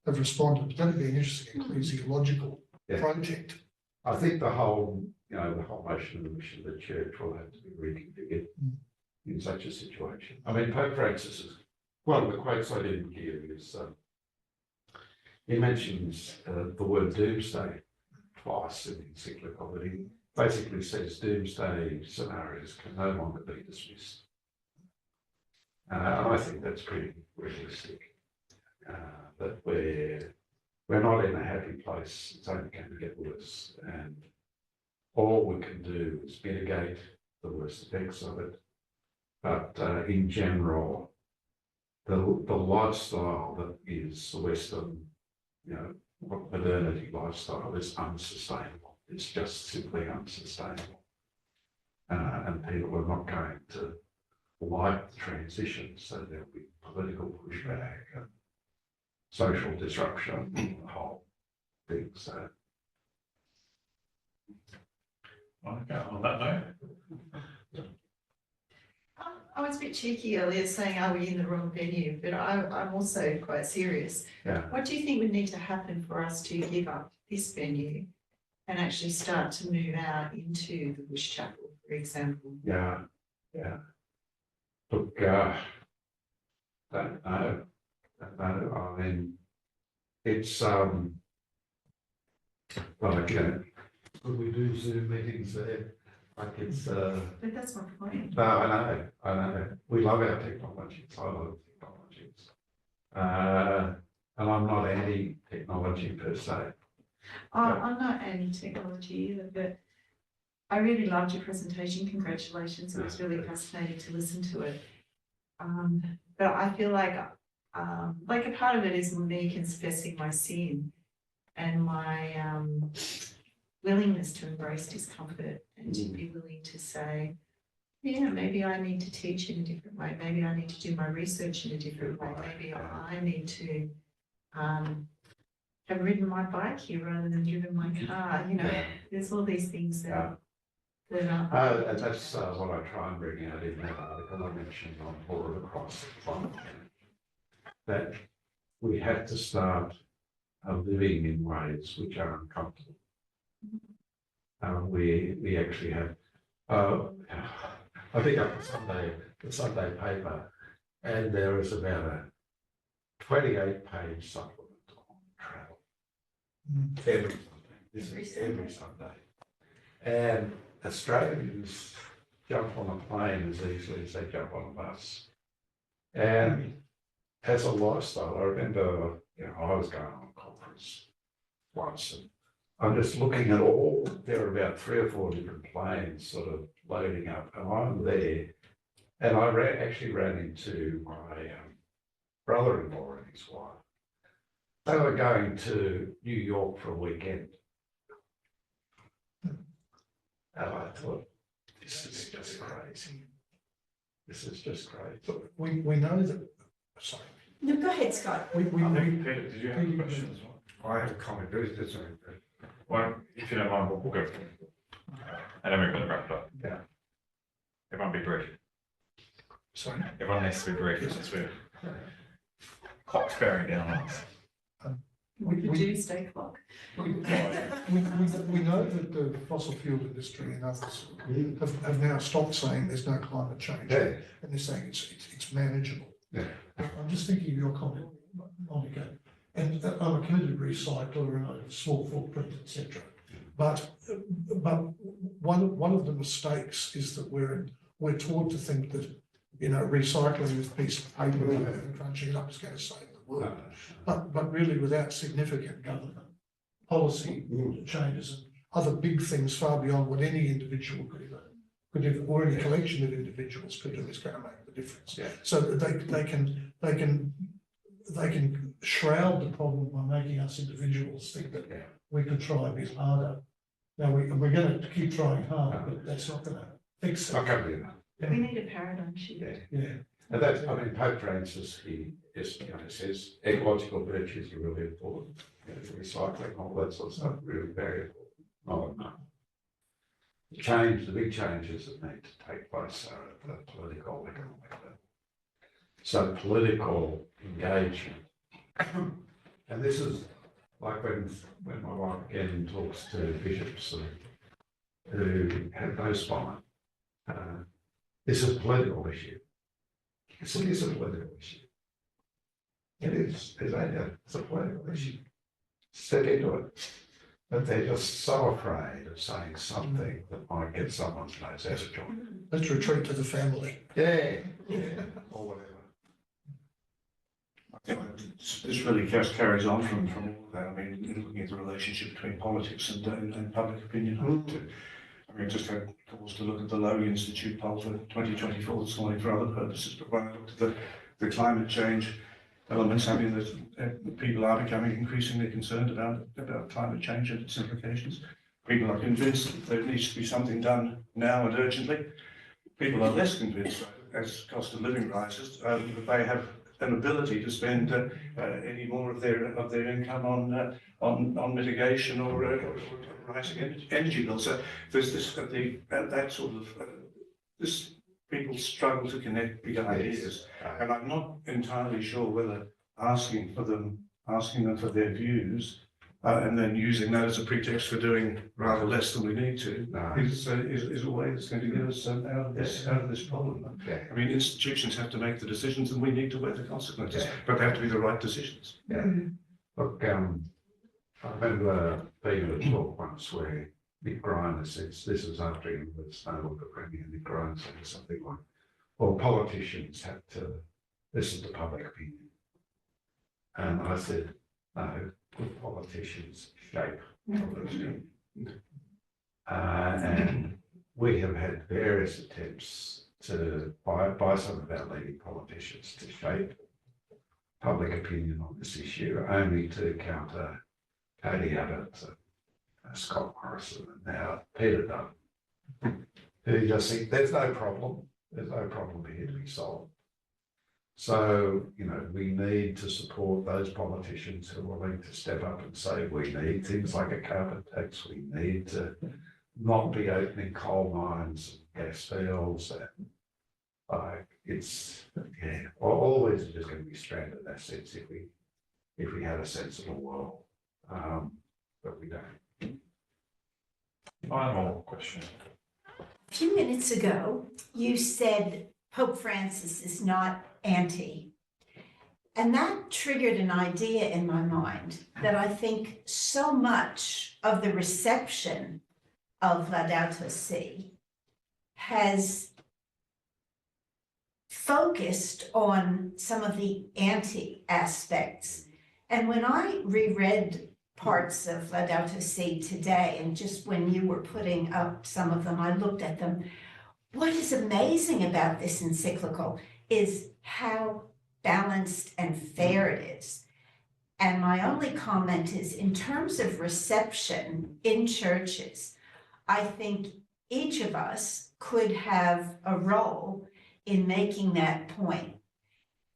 have responded. That'd be an interesting ecclesiological project. I think the whole motion of the mission of the church will have to be reconfigured in such a situation. I mean, Pope Francis is, one of the quotes I didn't hear is, he mentions the word doomsday twice in the encyclical, but he basically says doomsday scenarios can no longer be dismissed. And I think that's pretty realistic, that we're not in a happy place. It's only going to get worse, and all we can do is mitigate the worst effects of it. But in general, the lifestyle that is the Western, modernity lifestyle is unsustainable. It's just simply unsustainable. And people are not going to like the transition, so there'll be political pushback and social disruption and the whole thing. So, okay, on that note. I was a bit cheeky earlier saying, are we in the wrong venue? But I'm also quite serious. Yeah. What do you think would need to happen for us to give up this venue and actually start to move out into the bush chapel, for example. Yeah, yeah. Look, don't know, I mean, it's, well, again, could we do Zoom meetings there? Like it's, But that's my point. no, I know, we love our technologies, I love technologies. And I'm not anti-technology per se. I'm not anti-technology either, but I really loved your presentation. Congratulations. It was really fascinating to listen to it. But I feel like a part of it is me confessing my sin and my willingness to embrace discomfort and to be willing to say, yeah, maybe I need to teach in a different way. Maybe I need to do my research in a different way. Maybe I need to have ridden my bike here rather than driven my car. You know, there's all these things that And that's what I try and bring out in that article I mentioned on Board Across climate change. That we have to start living in ways which are uncomfortable. We actually have, I think up the Sunday paper, and there is about a 28-page supplement on travel. Every Sunday. This is every Sunday. And Australians jump on a plane as easily as they jump on a bus. And as a lifestyle, I remember, I was going on a conference once, and I'm just looking at there are about 3 or 4 different planes sort of loading up, and I'm there, and I actually ran into my brother-in-law and his wife. They were going to New York for a weekend. And I thought, this is just crazy. This is just crazy. We know that, sorry. No, go ahead, Scott. We Peter, did you have a question as well? I have a comment, that's all. Well, if you don't mind, we'll go for it. And then we're going to wrap it up. Yeah. Everyone be brief. Sorry. Everyone needs to be brief since we're clock's bearing down on us. The doomsday clock. We know that the fossil fuel industry and others have now stopped saying there's no climate change. Yeah. And they're saying it's manageable. Yeah. I'm just thinking of your comment, Monica, and I'm a committed recycler and I have a small footprint, etc. But one of the mistakes is that we're taught to think that recycling this piece of paper and crunching it up is going to save the world. But really, without significant government policy changes and other big things far beyond what any individual could even, or any collection of individuals could do, is going to make the difference. Yeah. So that they can shroud the problem by making us individuals think that we could try a bit harder. Now we're going to keep trying harder, but that's not going to fix it. Okay, We need a paradigm shift. Yeah. and that's, Pope Francis, he says ecological virtues are really important. Recycling, all that sort of stuff, really very important. The big changes that need to take place are at the political, economic level. So political engagement, and this is like when my wife again talks to bishops who have no spine. This is a political issue. Yes, it is a political issue. It is. It's a political issue. Step into it. But they're just so afraid of saying something that might get someone's nose out of joint. Let's retreat to the family. Yeah. Or whatever. This really just carries on from all of that. I mean, looking at the relationship between politics and public opinion. I mean, just had cause to look at the Lowy Institute poll for 2024 this morning for other purposes, but when I looked at the climate change elements, I mean, that people are becoming increasingly concerned about climate change and its implications. People are convinced that there needs to be something done now and urgently. People are less convinced, as cost of living rises, that they have an ability to spend any more of their income on mitigation or rising energy bills. So there's this that sort of this people struggle to connect big ideas, and I'm not entirely sure whether asking them for their views and then using that as a pretext for doing rather less than we need to, No. is a way that's going to get us out of this problem. Yeah. I mean, institutions have to make the decisions and we need to weigh the consequences, Yeah. but they have to be the right decisions. Yeah. Look, I remember being at a talk once where Nick Griner says, this is after he was no longer Premier, Nick Griner said something like, well, politicians have to listen to public opinion. And I said, no, good politicians shape public opinion. And we have had various attempts by some of our leading politicians to shape public opinion on this issue, only to counter Tony Abbott, Scott Morrison, and now Peter Dunn, who just think there's no problem here to be solved. So, you know, we need to support those politicians who are willing to step up and say we need things like a carbon tax, we need to not be opening coal mines and gas fields, and always just going to be stranded assets if we had a sensible world, but we don't. Final question. A few minutes ago, you said Pope Francis is not anti. And that triggered an idea in my mind that I think so much of the reception of Laudato Si has focused on some of the anti aspects. And when I reread parts of Laudato Si today, and just when you were putting up some of them, I looked at them. What is amazing about this encyclical is how balanced and fair it is. And my only comment is, in terms of reception in churches, I think each of us could have a role in making that point.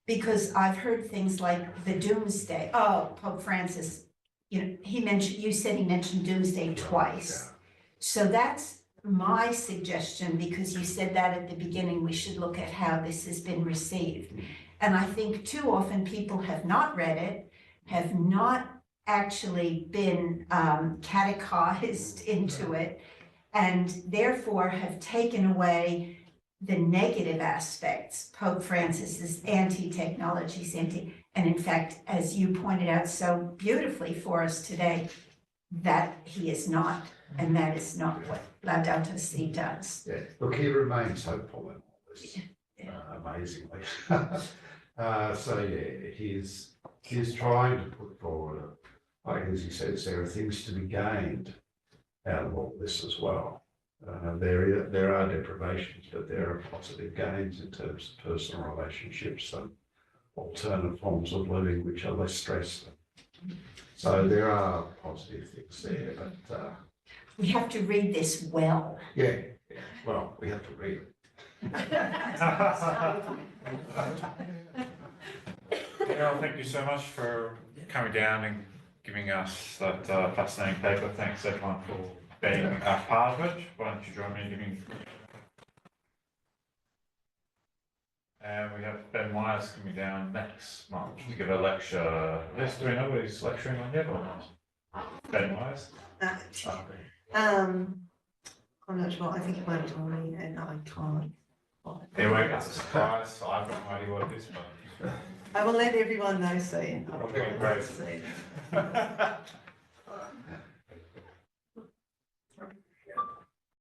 Because I've heard things like the doomsday. Oh, Pope Francis, you said he mentioned doomsday twice. So that's my suggestion, because you said that at the beginning, we should look at how this has been received. And I think too often people have not read it, have not actually been catechized into it, and therefore have taken away the negative aspects. Pope Francis is anti-technology, and in fact, as you pointed out so beautifully for us today, that he is not, and that is not what Laudato Si does. Yeah, look, he remains hopeful in all this, amazingly. So yeah, he's trying to put forward, like as he says, there are things to be gained out of all this as well. There are deprivations, but there are positive gains in terms of personal relationships and alternate forms of living which are less stressful. So there are positive things there, but we have to read this well. yeah, well, we have to read it. Carol, thank you so much for coming down and giving us that fascinating paper. Thanks everyone for being a part of it. Why don't you join me in giving? And we have Ben Myers coming down next month to give a lecture. Liz, do we know what he's lecturing on yet or not? Ben Myers? I'm not sure. I think it won't tell me, and I can't. Anyway, it's a surprise. So I have no idea what it is, but I will let everyone know soon. Okay, great.